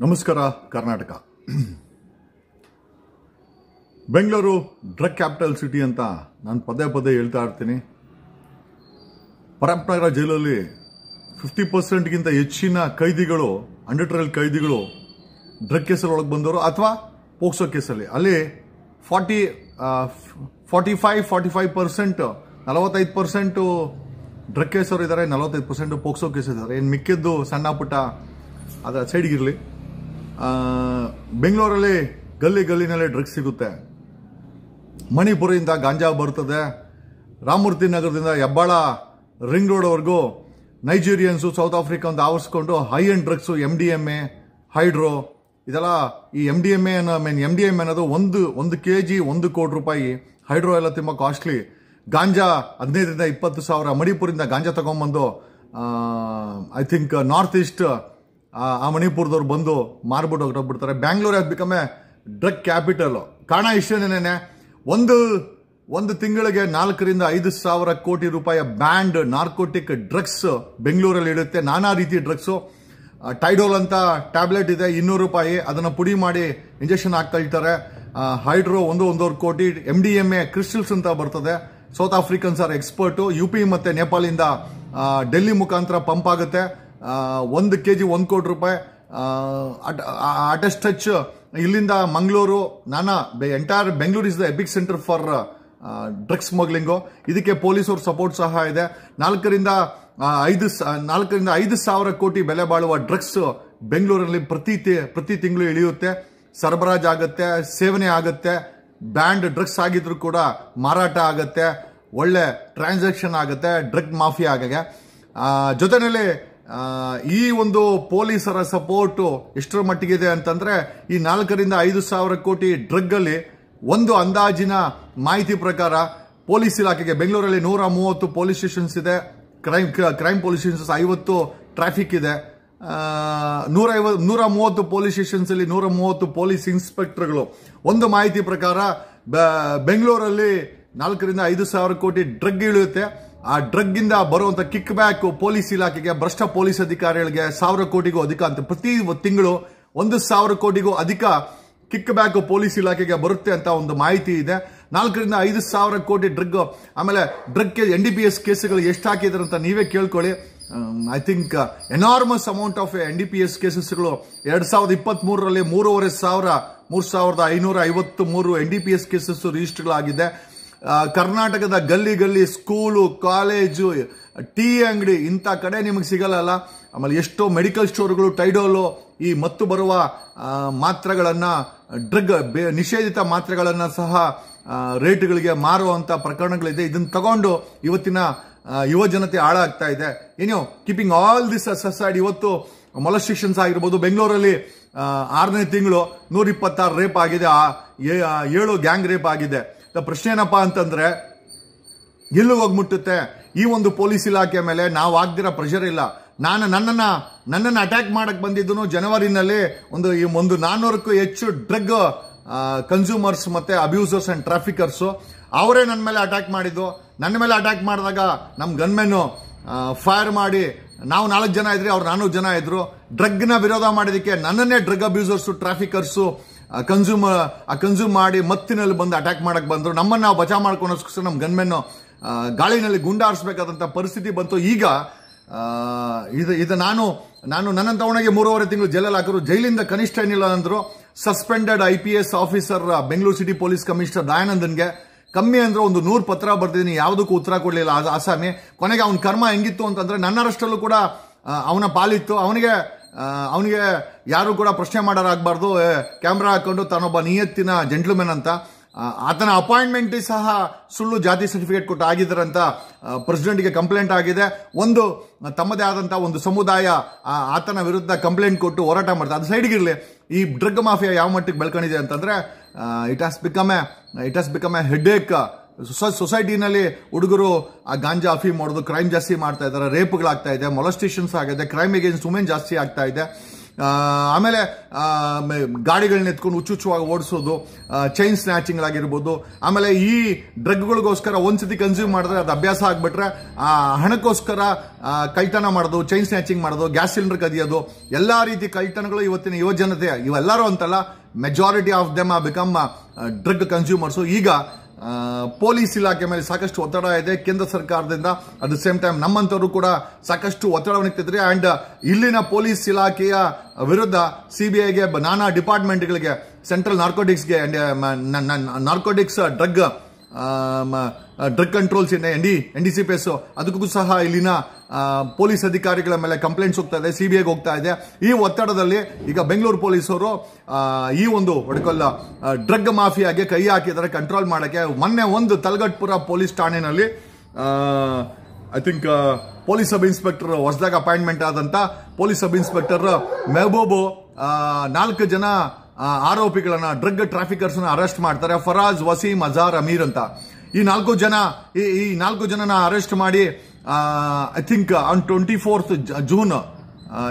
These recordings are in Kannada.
ನಮಸ್ಕಾರ Karnataka. Bengaluru drug capital city ಅಂತ ನಾನು ಪದೇ ಪದೇ ಹೇಳ್ತಾ ಇರ್ತೀನಿ. ಪರಪ್ಪನಗರ ಜೈಲಲ್ಲಿ 50%ಗಿಂತ ಹೆಚ್ಚಿನ ಕೈದಿಗಳು, ಅಂಡರ್ ಕೈದಿಗಳು ಡ್ರಗ್ ಕೇಸಲ್ಲಿ ಒಳಗೆ ಬಂದವರು ಅಥವಾ ಪೋಕ್ಸೋ ಕೇಸಲ್ಲಿ. ಅಲ್ಲಿ 45% 45% ಡ್ರಗ್ ಕೇಸರು ಇದ್ದಾರೆ, 45% ಪೋಕ್ಸೋ ಕೇಸ್ ಇದ್ದಾರೆ. ಏನು ಮಿಕ್ಕಿದ್ದು ಸಣ್ಣ ಪುಟ್ಟ ಅದರ ಸೈಡ್ಗಿರಲಿ. ಬೆಂಗಳೂರಲ್ಲಿ ಗಲ್ಲಿನಲ್ಲಿ ಡ್ರಗ್ಸ್ ಸಿಗುತ್ತೆ. ಮಣಿಪುರದಿಂದ ಗಾಂಜಾ ಬರ್ತದೆ. ರಾಮಮೂರ್ತಿ ನಗರದಿಂದ ಹೆಬ್ಬಾಳ ರಿಂಗ್ ರೋಡ್ವರೆಗೂ ನೈಜೀರಿಯನ್ಸು, ಸೌತ್ ಆಫ್ರಿಕಾ ಅಂತ ಆವರಿಸ್ಕೊಂಡು high end drugs, MDMA, hydro, ಇದೆಲ್ಲ. ಈ MDMA ಅನ್ನೋದು ಒಂದು kg 1 ಕೋಟಿ ರೂಪಾಯಿ. ಹೈಡ್ರೋ ಎಲ್ಲ ತುಂಬ ಕಾಸ್ಟ್ಲಿ. ಗಾಂಜಾ 15ರಿಂದ 20 ಸಾವಿರ. ಮಣಿಪುರಿಂದ ಗಾಂಜಾ ತಗೊಂಡ್ಬಂದು ಐ ಥಿಂಕ್ ನಾರ್ತ್ ಈಸ್ಟ್ ಆ ಮಣಿಪುರದವ್ರು ಬಂದು ಮಾರ್ಬಿಟ್ಟು ಹೊರಟೋಗ್ಬಿಡ್ತಾರೆ. Bangalore has become a drug capital. ಕಾರಣ ಇಷ್ಟೇನೇನೆ, ಒಂದು ತಿಂಗಳಿಗೆ 4ರಿಂದ 5 ಸಾವಿರ ಕೋಟಿ ರೂಪಾಯಿ ಬ್ಯಾಂಡ್ ನಾರ್ಕೋಟಿಕ್ ಡ್ರಗ್ಸ್ ಬೆಂಗಳೂರಲ್ಲಿ ಇಡುತ್ತೆ. ನಾನಾ ರೀತಿ ಡ್ರಗ್ಸು. ಟೈಡೋಲ್ ಅಂತ ಟ್ಯಾಬ್ಲೆಟ್ ಇದೆ, 200 ರೂಪಾಯಿ. ಅದನ್ನು ಪುಡಿ ಮಾಡಿ ಇಂಜೆಕ್ಷನ್ ಹಾಕ್ಕೊಳ್ತಾರೆ. ಹೈಡ್ರೋ 1.5 ಕೋಟಿ. MDMA ಕ್ರಿಸ್ಟಲ್ಸ್ ಅಂತ ಬರ್ತದೆ. South Africans are expert. UP ಮತ್ತೆ ನೇಪಾಳಿಂದ ಡೆಲ್ಲಿ ಮುಖಾಂತರ ಪಂಪ್ ಆಗುತ್ತೆ. 1 kg 1 ಕೋಟಿ ರೂಪಾಯಿ. ಅಟೆಸ್ಟ್ ಟಚ್ ಇಲ್ಲಿಂದ Mangaluru, entire Bengaluru is the epicentre for drugs smuggling. ಇದಕ್ಕೆ ಪೊಲೀಸರು ಸಪೋರ್ಟ್ ಸಹ ಇದೆ. 4ರಿಂದ 5 ಸಾವಿರ ಕೋಟಿ ಬೆಲೆ ಬಾಳುವ ಡ್ರಗ್ಸ್ ಬೆಂಗಳೂರಲ್ಲಿ ಪ್ರತಿ ತಿಂಗಳು ಇಳಿಯುತ್ತೆ. ಸರಬರಾಜು ಆಗುತ್ತೆ, ಸೇವನೆ ಆಗುತ್ತೆ. ಬ್ಯಾಂಡ್ ಡ್ರಗ್ಸ್ ಆಗಿದ್ರು ಕೂಡ ಮಾರಾಟ ಆಗುತ್ತೆ. ಒಳ್ಳೆ ಟ್ರಾನ್ಸಾಕ್ಷನ್ ಆಗುತ್ತೆ ಡ್ರಗ್ ಮಾಫಿಯಾ ಆಗಾಗೆ. ಜೊತೆಯಲ್ಲಿ ಈ ಒಂದು ಪೊಲೀಸರ ಸಪೋರ್ಟ್ ಎಷ್ಟರ ಮಟ್ಟಿಗಿದೆ ಅಂತಂದ್ರೆ, ಈ 4ರಿಂದ 5 ಸಾವಿರ ಕೋಟಿ ಡ್ರಗ್ ಅಲ್ಲಿ ಒಂದು ಅಂದಾಜಿನ ಮಾಹಿತಿ ಪ್ರಕಾರ ಪೊಲೀಸ್ ಇಲಾಖೆಗೆ ಬೆಂಗಳೂರಲ್ಲಿ 130 ಪೊಲೀಸ್ ಸ್ಟೇಷನ್ಸ್ ಇದೆ. ಕ್ರೈಮ್ ಪೊಲೀಸ್ ಸ್ಟೇಷನ್ಸ್ 50 ಟ್ರಾಫಿಕ್ ಇದೆ. 130 ಪೊಲೀಸ್ ಸ್ಟೇಷನ್ಸ್ ಅಲ್ಲಿ 130 ಪೊಲೀಸ್ ಇನ್ಸ್ಪೆಕ್ಟರ್ಗಳು. ಒಂದು ಮಾಹಿತಿ ಪ್ರಕಾರ ಬೆಂಗಳೂರಲ್ಲಿ 4ರಿಂದ 5 ಸಾವಿರ ಕೋಟಿ ಡ್ರಗ್ ಇಳಿಯುತ್ತೆ. ಆ ಡ್ರಗ್ ಇಂದ ಬರುವಂತ ಕಿಕ್ ಬ್ಯಾಕ್ ಪೊಲೀಸ್ ಇಲಾಖೆಗೆ, ಭ್ರಷ್ಟ ಪೊಲೀಸ್ ಅಧಿಕಾರಿಗಳಿಗೆ 1000 ಕೋಟಿಗೂ ಅಧಿಕ ಅಂತ ಪ್ರತಿ ತಿಂಗಳು 1,000 ಕೋಟಿಗೂ ಅಧಿಕ ಕಿಕ್ ಬ್ಯಾಕ್ ಪೊಲೀಸ್ ಇಲಾಖೆಗೆ ಬರುತ್ತೆ ಅಂತ ಒಂದು ಮಾಹಿತಿ ಇದೆ. 4ರಿಂದ 5 ಸಾವಿರ ಕೋಟಿ ಡ್ರಗ್. ಆಮೇಲೆ ಡ್ರಗ್ NDPS ಕೇಸ್ಗಳು ಎಷ್ಟು ಹಾಕಿದಾರೆ ಅಂತ ನೀವೇ ಕೇಳ್ಕೊಳ್ಳಿ. I think enormous amount of NDPS ಕೇಸಸ್ಗಳು 2023ರಲ್ಲಿ 3,553 NDPS ಕೇಸಸ್ ರಿಜಿಸ್ಟರ್ಗಳಾಗಿದೆ. ಕರ್ನಾಟಕದ ಗಲ್ಲಿ ಸ್ಕೂಲು, ಕಾಲೇಜು, ಟೀ ಅಂಗಡಿ ಇಂಥ ಕಡೆ ನಿಮಗೆ ಸಿಗಲ್ಲ. ಆಮೇಲೆ ಎಷ್ಟೋ ಮೆಡಿಕಲ್ ಸ್ಟೋರ್ಗಳು ಟೈಡೋಲು, ಈ ಮತ್ತು ಬರುವ ಮಾತ್ರೆಗಳನ್ನ, ಡ್ರಗ್ ನಿಷೇಧಿತ ಮಾತ್ರೆಗಳನ್ನ ಸಹ ರೇಟ್ಗಳಿಗೆ ಮಾರುವಂತ ಪ್ರಕರಣಗಳಿದೆ. ಇದನ್ನ ತಗೊಂಡು ಇವತ್ತಿನ ಯುವ ಜನತೆ ಹಾಳಾಗ್ತಾ ಇದೆ. ಏನೋ ಕೀಪಿಂಗ್ ಆಲ್ ದಿಸ್ ಅಸೈಡ್, ಇವತ್ತು ಮೊಲೆಸ್ಟೇಷನ್ಸ್ ಆಗಿರ್ಬೋದು. ಬೆಂಗಳೂರಲ್ಲಿ 6ನೇ ತಿಂಗಳು 126 ರೇಪ್ ಆಗಿದೆ, 7 ಗ್ಯಾಂಗ್ ರೇಪ್ ಆಗಿದೆ. ಪ್ರಶ್ನೆ ಏನಪ್ಪಾ ಅಂತಂದ್ರೆ, ಎಲ್ಲಿ ಹೋಗಿ ಮುಟ್ಟುತ್ತೆ ಈ ಒಂದು ಪೊಲೀಸ್ ಇಲಾಖೆ ಮೇಲೆ? ನಾವು ಆಗ್ದಿರೋ ಪ್ರೆಷರ್ ಇಲ್ಲ. ನನ್ನನ್ನು ಅಟ್ಯಾಕ್ ಮಾಡಕ್ ಬಂದಿದ್ದು ಜನವರಿನಲ್ಲಿ ಒಂದು 400ಕ್ಕೂ ಹೆಚ್ಚು ಡ್ರಗ್ ಕನ್ಸ್ಯೂಮರ್ಸ್ ಮತ್ತೆ ಅಬ್ಯೂಸರ್ಸ್ ಅಂಡ್ ಟ್ರಾಫಿಕರ್ಸ್ ಅವರೇ ನನ್ನ ಮೇಲೆ ಅಟ್ಯಾಕ್ ಮಾಡಿದ್ದು. ನನ್ನ ಮೇಲೆ ಅಟ್ಯಾಕ್ ಮಾಡಿದಾಗ ನಮ್ಮ ಗನ್ಮೆನ್ ಫೈರ್ ಮಾಡಿ, ನಾವು 4 ಜನ ಇದ್ರಿ, ಅವ್ರು 400 ಜನ ಇದ್ರು. ಡ್ರಗ್ನ ವಿರೋಧ ಮಾಡಿದಕ್ಕೆ ನನ್ನನ್ನೇ ಡ್ರಗ್ ಅಬ್ಯೂಸರ್ಸು, ಟ್ರಾಫಿಕರ್ಸು ಕನ್ಸ್ಯೂಮ್ ಮಾಡಿ ಮತ್ತಿನಲ್ಲಿ ಬಂದು ಅಟ್ಯಾಕ್ ಮಾಡಕ್ ಬಂದ್ರು. ನಮ್ಮನ್ನ ನಾವು ಬಚಾವ್ ಮಾಡ್ಕೊಳೋಸ್ಕರ ನಮ್ಮ ಗನ್ಮೆನ್ ಗಾಳಿನಲ್ಲಿ ಗುಂಡಾರಿಸಬೇಕಾದಂತ ಪರಿಸ್ಥಿತಿ ಬಂತು. ಈಗ ಇದು ನಾನು ನನ್ನ ತವಣಿಗೆ 3.5 ತಿಂಗಳು ಜೈಲಲ್ಲಿ ಹಾಕಿದ್ರು. ಜೈಲಿಂದ ಕನಿಷ್ಠ ಏನಿಲ್ಲ ಅಂದ್ರು. Suspended IPS officer Bengaluru city police commissioner ದಯಾನಂದನ್ಗೆ ಕಮ್ಮಿ ಅಂದ್ರೆ ಒಂದು 100 ಪತ್ರ ಬರ್ದಿದ್ದೀನಿ, ಯಾವುದಕ್ಕೂ ಉತ್ತರ ಕೊಡ್ಲಿಲ್ಲ ಆಸಾಮಿ. ಕೊನೆಗೆ ಅವನ ಕರ್ಮ ಹೆಂಗಿತ್ತು ಅಂತಂದ್ರೆ, ನನ್ನ ಅರೆಸ್ಟಲ್ಲೂ ಕೂಡ ಅವನ ಪಾಲಿತ್ತು. ಅವನಿಗೆ ಯಾರು ಕೂಡ ಪ್ರಶ್ನೆ ಮಾಡೋರಾಗಬಾರ್ದು, ಕ್ಯಾಮ್ರಾ ಹಾಕೊಂಡು ತಾನೊಬ್ಬ ನಿಯತ್ತಿನ ಜೆಂಟ್ಲ್ಮನ್ ಅಂತ. ಆತನ ಅಪಾಯಿಂಟ್ಮೆಂಟ್ ಸಹ ಸುಳ್ಳು ಜಾತಿ ಸರ್ಟಿಫಿಕೇಟ್ ಕೊಟ್ಟು ಆಗಿದ್ದಾರೆ ಅಂತ ಪ್ರೆಸಿಡೆಂಟ್ಗೆ ಕಂಪ್ಲೇಂಟ್ ಆಗಿದೆ. ಒಂದು ತಮ್ಮದೇ ಆದಂತಹ ಒಂದು ಸಮುದಾಯ ಆತನ ವಿರುದ್ಧ ಕಂಪ್ಲೇಂಟ್ ಕೊಟ್ಟು ಹೋರಾಟ ಮಾಡ್ತಾರೆ. ಅದು ಸೈಡ್ಗಿರ್ಲಿ. ಈ ಡ್ರಗ್ ಮಾಫಿಯಾ ಯಾವ ಮಟ್ಟಿಗೆ ಬೆಳ್ಕೊಂಡಿದೆ ಅಂತಂದ್ರೆ, it has become a headache. ಸೊಸೈಟಿನಲ್ಲಿ ಹುಡುಗರು ಆ ಗಾಂಜಾ ಅಫೀಮ್ ಮಾಡೋದು, ಕ್ರೈಮ್ ಜಾಸ್ತಿ ಮಾಡ್ತಾ ಇದ್ದಾರೆ, ರೇಪ್ಗಳಾಗ್ತಾ ಇದೆ, ಮೊಲೆಸ್ಟೇಷನ್ಸ್ ಆಗಿದೆ, ಕ್ರೈಮ್ ಅಗೇನ್ಸ್ಟ್ ವುಮೆನ್ ಜಾಸ್ತಿ ಆಗ್ತಾ ಇದೆ. ಆಮೇಲೆ ಗಾಡಿಗಳನ್ನ ಎತ್ಕೊಂಡು ಹುಚ್ಚುಚ್ಚುವಾಗಿ ಓಡಿಸೋದು, ಚೈನ್ ಸ್ನ್ಯಾಚಿಂಗ್ ಆಗಿರ್ಬೋದು. ಆಮೇಲೆ ಈ ಡ್ರಗ್ಗಳಿಗೋಸ್ಕರ ಒಂದ್ಸತಿ ಕನ್ಸ್ಯೂಮ್ ಮಾಡಿದ್ರೆ ಅದು ಅಭ್ಯಾಸ ಆಗ್ಬಿಟ್ರೆ ಹಣಕ್ಕೋಸ್ಕರ ಕಳ್ತನ ಮಾಡೋದು, ಚೈನ್ ಸ್ನ್ಯಾಚಿಂಗ್ ಮಾಡೋದು, ಗ್ಯಾಸ್ ಸಿಲಿಂಡರ್ ಕದಿಯೋದು, ಎಲ್ಲಾ ರೀತಿ ಕಳ್ತನಗಳು ಇವತ್ತಿನ ಯುವಜನತೆ, ಇವೆಲ್ಲರೂ ಅಂತಲ್ಲ, majority of them become drug consumers. ಈಗ ಪೊಲೀಸ್ ಇಲಾಖೆ ಮೇಲೆ ಸಾಕಷ್ಟು ಒತ್ತಡ ಇದೆ ಕೇಂದ್ರ ಸರ್ಕಾರದಿಂದ. ಅಟ್ ದ ಸೇಮ್ ಟೈಮ್ ನಮ್ಮಂತವರು ಕೂಡ ಸಾಕಷ್ಟು ಒತ್ತಡವನ್ನು ಇಟ್ಟಿದ್ರೆ. ಅಂಡ್ ಇಲ್ಲಿನ ಪೊಲೀಸ್ ಇಲಾಖೆಯ ವಿರುದ್ಧ ಸಿಬಿಐಗೆ, ನಾನಾ ಡಿಪಾರ್ಟ್ಮೆಂಟ್ಗಳಿಗೆ, ಸೆಂಟ್ರಲ್ ನಾರ್ಕೋಟಿಕ್ಸ್ಗೆ, ನಾರ್ಕೋಟಿಕ್ಸ್ ಡ್ರಗ್ ಕಂಟ್ರೋಲ್ಸ್ NDCPS ಅದಕ್ಕೂ ಸಹ ಇಲ್ಲಿನ ಪೊಲೀಸ್ ಅಧಿಕಾರಿಗಳ ಮೇಲೆ ಕಂಪ್ಲೇಂಟ್ಸ್ ಹೋಗ್ತಾ ಇದೆ, ಸಿಬಿಐಗೆ ಹೋಗ್ತಾ ಇದೆ. ಈ ಒತ್ತಡದಲ್ಲಿ ಈಗ ಬೆಂಗಳೂರು ಪೊಲೀಸರು ಈ ಒಂದು ಡ್ರಗ್ ಮಾಫಿಯಾಗೆ ಕೈ ಹಾಕಿದ್ದಾರೆ ಕಂಟ್ರೋಲ್ ಮಾಡಕ್ಕೆ. ಮೊನ್ನೆ ಒಂದು ತಲಗಟ್ಪುರ ಪೊಲೀಸ್ ಠಾಣೆನಲ್ಲಿ I think police sub inspector ಹೊಸದಾಗಿ ಅಪಾಯಿಂಟ್ಮೆಂಟ್ ಆದಂತ ಪೊಲೀಸ್ ಸಬ್ ಇನ್ಸ್ಪೆಕ್ಟರ್ ಮೆಹಬೂಬ್ 4 ಜನ ಆರೋಪಿಗಳನ್ನ, ಡ್ರಗ್ ಟ್ರಾಫಿಕರ್ಸ್ ಅರೆಸ್ಟ್ ಮಾಡ್ತಾರೆ. ಫರಾಜ್, ವಸೀಂ, ಅಜಾರ್, ಅಮೀರ್ ಅಂತ ಈ 4 ಜನನ ಅರೆಸ್ಟ್ ಮಾಡಿ I think on 24th June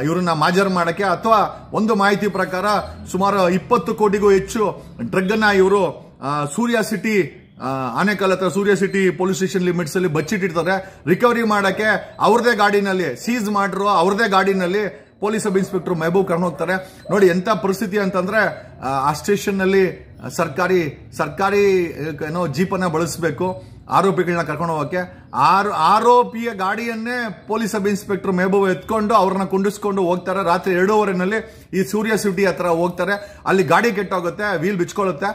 ಇವರನ್ನ ಮಾಜರ್ ಮಾಡಕ್ಕೆ, ಅಥವಾ ಒಂದು ಮಾಹಿತಿ ಪ್ರಕಾರ ಸುಮಾರು 20 ಕೋಟಿಗೂ ಹೆಚ್ಚು ಡ್ರಗ್ ಅನ್ನ ಇವರು ಸೂರ್ಯ ಸಿಟಿ ಆನೇಕಲ್ ಹತ್ರ ಸೂರ್ಯ ಸಿಟಿ ಪೊಲೀಸ್ ಸ್ಟೇಷನ್ ಲಿಮಿಟ್ಸ್ ಅಲ್ಲಿ ಬಚ್ಚಿಟ್ಟಿರ್ತಾರೆ. ರಿಕವರಿ ಮಾಡಕ್ಕೆ ಅವ್ರದೇ ಗಾಡಿನಲ್ಲಿ, ಸೀಸ್ ಮಾಡಿರೋ ಅವ್ರದೇ ಗಾಡಿನಲ್ಲಿ ಪೊಲೀಸ್ ಸಬ್ ಇನ್ಸ್ಪೆಕ್ಟರ್ ಮೆಹಬೂಬ್ ಕರ್ಕೊಂಡು ಹೋಗ್ತಾರೆ. ನೋಡಿ ಎಂತ ಪರಿಸ್ಥಿತಿ ಅಂತಂದ್ರೆ, ಆ ಸ್ಟೇಷನ್ ನಲ್ಲಿ ಸರ್ಕಾರಿ ಏನೋ ಜೀಪನ್ನ ಬಳಸಬೇಕು ಆರೋಪಿಗಳನ್ನ ಕರ್ಕೊಂಡು ಹೋಗಕ್ಕೆ. ಆರೋಪಿಯ ಗಾಡಿಯನ್ನೇ ಪೊಲೀಸ್ ಸಬ್ ಇನ್ಸ್ಪೆಕ್ಟರ್ ಮೆಹಬೂಬ್ ಎತ್ಕೊಂಡು ಅವ್ರನ್ನ ಕುಂಡಿಸ್ಕೊಂಡು ಹೋಗ್ತಾರೆ. ರಾತ್ರಿ 2:30 ಈ ಸೂರ್ಯ ಸಿಟಿ ಹತ್ರ ಹೋಗ್ತಾರೆ. ಅಲ್ಲಿ ಗಾಡಿ ಕೆಟ್ಟೋಗುತ್ತೆ, ವೀಲ್ ಬಿಚ್ಕೊಳ್ಳುತ್ತೆ,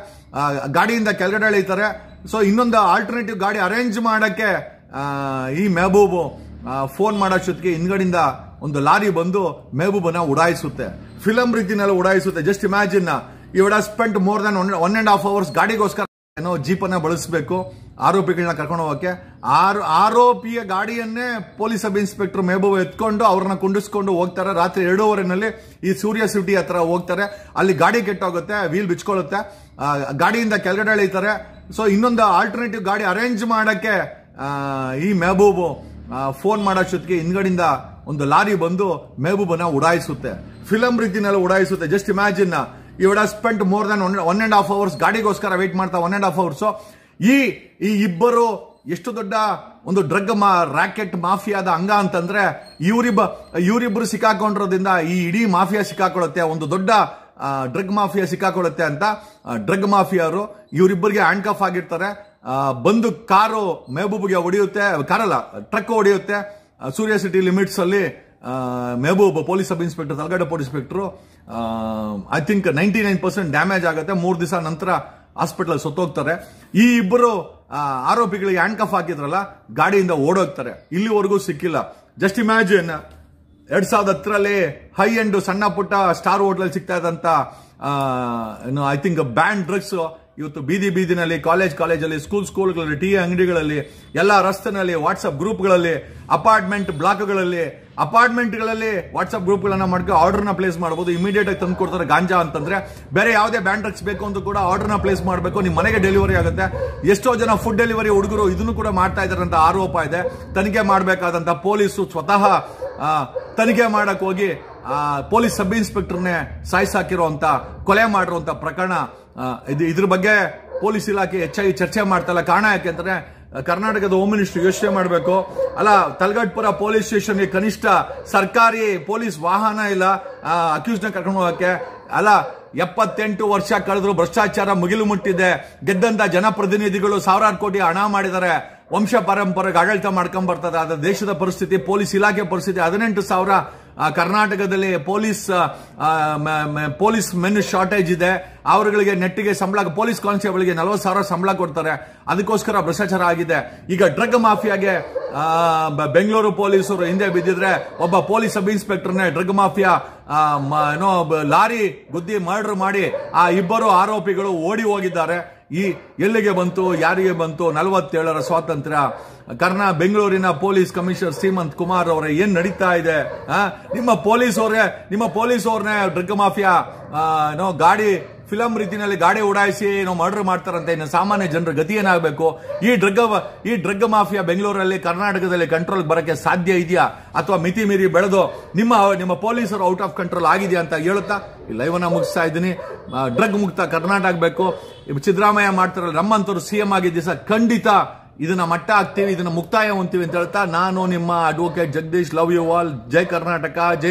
ಗಾಡಿಯಿಂದ ಕೆಳಗಡೆ ಎಳಿತಾರೆ. ಸೊ ಇನ್ನೊಂದು ಆಲ್ಟರ್ನೇಟಿವ್ ಗಾಡಿ ಅರೇಂಜ್ ಮಾಡಕ್ಕೆ ಈ ಮೆಹಬೂಬ್ ಫೋನ್ ಮಾಡೋಷ್ಟೊತ್ತಿಗೆ ಹಿಂದ್ಗಡೆಯಿಂದ ಒಂದು ಲಾರಿ ಬಂದು ಮೆಹಬೂಬನ ಉಡಾಯಿಸುತ್ತೆ, ಫಿಲಂ ರೀತಿನಲ್ಲಿ ಉಡಾಯಿಸುತ್ತೆ. Just imagine, you would have spent more than 1.5 hours ಗಾಡಿಗೋಸ್ಕರ ಏನೋ ಜೀಪನ್ನ ಬಳಸಬೇಕು ಆರೋಪಿಗಳನ್ನ ಕರ್ಕೊಂಡು ಹೋಗಕ್ಕೆ. ಆರೋಪಿಯ ಗಾಡಿಯನ್ನೇ ಪೊಲೀಸ್ ಸಬ್ ಇನ್ಸ್ಪೆಕ್ಟರ್ ಮೆಹಬೂಬ್ ಎತ್ಕೊಂಡು ಅವ್ರನ್ನ ಕುಂಡಿಸ್ಕೊಂಡು ಹೋಗ್ತಾರೆ. ರಾತ್ರಿ 2:30 ಈ ಸೂರ್ಯ ಸಿಟಿ ಹತ್ರ ಹೋಗ್ತಾರೆ. ಅಲ್ಲಿ ಗಾಡಿ ಕೆಟ್ಟೋಗುತ್ತೆ, ವೀಲ್ ಬಿಚ್ಕೊಳ್ಳುತ್ತೆ, ಗಾಡಿಯಿಂದ ಕೆಳಗಡೆ ಎಳಿತಾರೆ. ಸೊ ಇನ್ನೊಂದು ಆಲ್ಟರ್ನೇಟಿವ್ ಗಾಡಿ ಅರೇಂಜ್ ಮಾಡಕ್ಕೆ ಈ ಮೆಹಬೂಬ್ ಫೋನ್ ಮಾಡೋಷ್ಟೊತ್ತಿಗೆ ಹಿಂದ್ಗಡೆಯಿಂದ ಒಂದು ಲಾರಿ ಬಂದು ಮೆಹಬೂಬನ ಉಡಾಯಿಸುತ್ತೆ, ಫಿಲಂ ರೀತಿನಲ್ಲಿ ಉಡಾಯಿಸುತ್ತೆ. Just imagine, you would have spent more than 1.5 hours ಗಾಡಿಗೋಸ್ಕರ ವೇಟ್ ಮಾಡ್ತಾ 1.5 hours. ಈ ಇಬ್ಬರು ಎಷ್ಟು ದೊಡ್ಡ ಒಂದು ಡ್ರಗ್ ರಾಕೆಟ್ ಮಾಫಿಯಾದ ಅಂಗ ಅಂತಂದ್ರೆ, ಇವರಿಬ್ಬರು ಸಿಕ್ಕಾಕೊಂಡಿರೋದ್ರಿಂದ ಈ ಇಡೀ ಮಾಫಿಯಾ ಸಿಕ್ಕಾಕೊಳ್ಳುತ್ತೆ, ಒಂದು ದೊಡ್ಡ ಡ್ರಗ್ ಮಾಫಿಯಾ ಸಿಕ್ಕಾಕೊಳ್ಳುತ್ತೆ ಅಂತ ಡ್ರಗ್ ಮಾಫಿಯಾರು ಇವರಿಬ್ಬರಿಗೆ ಹ್ಯಾಂಡ್ ಕಫ್ ಆಗಿರ್ತಾರೆ. ಬಂದು ಕಾರು ಮೆಹಬೂಬ್ಗೆ ಹೊಡೆಯುತ್ತೆ, ಕಾರಲ್ಲ ಟ್ರಕ್ ಹೊಡೆಯುತ್ತೆ. ಸೂರ್ಯ ಸಿಟಿ ಲಿಮಿಟ್ಸ್ ಅಲ್ಲಿ Mehboob police sub inspector, Talagade police inspector I think 99% damage ಆಗುತ್ತೆ. 3 ದಿವಸ ನಂತರ ಹಾಸ್ಪಿಟಲ್ ಸತ್ತೋಗ್ತಾರೆ. ಈ ಇಬ್ಬರು ಆರೋಪಿಗಳಿಗೆ ಹ್ಯಾಂಡ್ ಕಫ್ ಹಾಕಿದ್ರಲ್ಲ, ಗಾಡಿಯಿಂದ ಓಡೋಗ್ತಾರೆ, ಇಲ್ಲಿವರೆಗೂ ಸಿಕ್ಕಿಲ್ಲ. ಜಸ್ಟ್ ಇಮ್ಯಾಜಿನ್, 2010 ಹೈ ಎಂಡ್ ಸಣ್ಣ ಪುಟ್ಟ ಸ್ಟಾರ್ ಹೋಟೆಲ್ ಸಿಗ್ತಾ ಇದ್ದಂತ ಐ ಥಿಂಕ್ ಬ್ಯಾನ್ ಡ್ರಗ್ಸ್ ಇವತ್ತು ಬೀದಿನಲ್ಲಿ, ಕಾಲೇಜಲ್ಲಿ, ಸ್ಕೂಲ್ಗಳಲ್ಲಿ, ಟೀ ಅಂಗಡಿಗಳಲ್ಲಿ, ಎಲ್ಲಾ ರಸ್ತೆನಲ್ಲಿ, ವಾಟ್ಸ್ಆಪ್ ಗ್ರೂಪ್ಗಳಲ್ಲಿ, ಅಪಾರ್ಟ್ಮೆಂಟ್ಗಳಲ್ಲಿ ವಾಟ್ಸ್ಆಪ್ ಗ್ರೂಪ್ಗಳನ್ನ ಮಾಡ್ಕೊಂಡು ಆರ್ಡರ್ನ ಪ್ಲೇಸ್ ಮಾಡಬಹುದು. ಇಮಿಡಿಯೇಟ್ ಆಗಿ ತಂದು ಕೊಡ್ತಾರೆ. ಗಾಂಜಾ ಅಂತಂದ್ರೆ ಬೇರೆ ಯಾವುದೇ ಬ್ಯಾನ್ ಡ್ರಗ್ಸ್ ಬೇಕು ಅಂತ ಕೂಡ ಆರ್ಡರ್ನ ಪ್ಲೇಸ್ ಮಾಡಬೇಕು, ನಿಮ್ಮ ಮನೆಗೆ ಡೆಲಿವರಿ ಆಗುತ್ತೆ. ಎಷ್ಟೋ ಜನ ಫುಡ್ ಡೆಲಿವರಿ ಹುಡುಗರು ಇದನ್ನು ಕೂಡ ಮಾಡ್ತಾ ಇದ್ದಾರೆ ಅಂತ ಆರೋಪ ಇದೆ. ತನಿಖೆ ಮಾಡಬೇಕಾದಂತ ಪೊಲೀಸು ಸ್ವತಃ ತನಿಖೆ ಮಾಡಕ್ ಹೋಗಿ ಪೊಲೀಸ್ ಸಬ್ ಇನ್ಸ್ಪೆಕ್ಟರ್ನೇ ಸಾಯಿಸಾಕಿರುವಂತ, ಕೊಲೆ ಮಾಡಿರುವಂತ ಪ್ರಕರಣ. ಇದ್ರ ಬಗ್ಗೆ ಪೊಲೀಸ್ ಇಲಾಖೆ ಹೆಚ್ಚಾಗಿ ಚರ್ಚೆ ಮಾಡ್ತಲ್ಲ. ಕಾರಣ ಯಾಕೆಂದ್ರೆ ಕರ್ನಾಟಕದ ಹೋಮ್ ಮಿನಿಸ್ಟರ್ ಯೋಚನೆ ಮಾಡಬೇಕು. ಅಲ್ಲ, ತಲಗಟ್ಪುರ ಪೊಲೀಸ್ ಸ್ಟೇಷನ್ಗೆ ಕನಿಷ್ಠ ಸರ್ಕಾರಿ ಪೊಲೀಸ್ ವಾಹನ ಇಲ್ಲ ಅಕ್ಯೂಸ್ನ ಕರ್ಕೊಂಡು ಹೋಗಕ್ಕೆ. ಅಲ್ಲ, 78 ವರ್ಷ ಕಳೆದ್ರು ಭ್ರಷ್ಟಾಚಾರ ಮುಗಿಲು ಮುಟ್ಟಿದೆ. ಗೆದ್ದಂತ ಜನಪ್ರತಿನಿಧಿಗಳು ಸಾವಿರಾರು ಕೋಟಿ ಹಣ ಮಾಡಿದ್ದಾರೆ, ವಂಶ ಪರಂಪರೆಗೆ ಆಡಳಿತ ಮಾಡ್ಕೊಂಡ್ ಬರ್ತದೆ. ಆದ್ರೆ ದೇಶದ ಪರಿಸ್ಥಿತಿ, ಪೊಲೀಸ್ ಇಲಾಖೆ ಪರಿಸ್ಥಿತಿ 18,000 ಕರ್ನಾಟಕದಲ್ಲಿ ಪೊಲೀಸ್ ಮೆನ್ ಶಾರ್ಟೇಜ್ ಇದೆ. ಅವರುಗಳಿಗೆ ನೆಟ್ಟಿಗೆ ಸಂಬಳ, ಪೊಲೀಸ್ ಕಾನ್ಸ್ಟೇಬಲ್ಗೆ 40,000 ಸಂಬಳ ಕೊಡ್ತಾರೆ. ಅದಕ್ಕೋಸ್ಕರ ಭ್ರಷ್ಟಾಚಾರ ಆಗಿದೆ. ಈಗ ಡ್ರಗ್ ಮಾಫಿಯಾಗೆ ಬೆಂಗಳೂರು ಪೊಲೀಸರು ಹಿಂದೆ ಬಿದ್ದಿದ್ರೆ, ಒಬ್ಬ ಪೊಲೀಸ್ ಸಬ್ ಇನ್ಸ್ಪೆಕ್ಟರ್ನೇ ಡ್ರಗ್ ಮಾಫಿಯಾ ಲಾರಿ ಗುದ್ದಿ ಮರ್ಡರ್ ಮಾಡಿ ಆ ಇಬ್ಬರು ಆರೋಪಿಗಳು ಓಡಿ ಹೋಗಿದ್ದಾರೆ. ಈ ಎಲ್ಲಿಗೆ ಬಂತು, ಯಾರಿಗೆ ಬಂತು 47ರ ಸ್ವಾತಂತ್ರ್ಯ? ಬೆಂಗಳೂರಿನ ಪೊಲೀಸ್ ಕಮಿಷನರ್ ಸೀಮಂತ್ ಕುಮಾರ್ ಅವರೇ, ಏನ್ ನಡೀತಾ ಇದೆ? ನಿಮ್ಮ ಪೊಲೀಸ್ ಅವ್ರನ್ನೇ ಡ್ರಗ್ ಮಾಫಿಯಾ ಗಾಡಿ ಫಿಲಂ ರೀತಿಯಲ್ಲಿ ಗಾಡಿ ಉಡಾಯಿಸಿ ಏನೋ ಮರ್ಡರ್ ಮಾಡ್ತಾರಂತೆ. ಇನ್ನು ಸಾಮಾನ್ಯ ಜನರ ಗತಿ ಏನಾಗಬೇಕು? ಈ ಡ್ರಗ್ ಮಾಫಿಯಾ ಬೆಂಗಳೂರಲ್ಲಿ ಕರ್ನಾಟಕದಲ್ಲಿ ಕಂಟ್ರೋಲ್ ಬರಕ್ಕೆ ಸಾಧ್ಯ ಇದೆಯಾ, ಅಥವಾ ಮಿತಿ ಮೀರಿ ಬೆಳೆದು ನಿಮ್ಮ ಪೊಲೀಸರು ಔಟ್ ಆಫ್ ಕಂಟ್ರೋಲ್ ಆಗಿದೆಯಾ ಅಂತ ಹೇಳುತ್ತಾ ಈ ಲೈವ್ ಅನ್ನ ಮುಗಿಸ್ತಾ ಇದ್ದೀನಿ. ಡ್ರಗ್ ಮುಕ್ತ ಕರ್ನಾಟಕ ಆಗಬೇಕು. ಸಿದ್ದರಾಮಯ್ಯ ಮಾಡ್ತಾರಲ್ಲ, ನಮ್ಮಂತವ್ರು ಸಿಎಂ ಆಗಿದ್ದ ದಿವಸ ಖಂಡಿತ ಇದನ್ನ ಮಟ್ಟ ಹಾಕ್ತೀವಿ, ಇದನ್ನ ಮುಕ್ತಾಯ ಹೊಂತೀವಿ ಅಂತ ಹೇಳ್ತಾ ನಾನು ನಿಮ್ಮ advocate Jagadish. Love you all. ಜೈ ಕರ್ನಾಟಕ. ಜೈ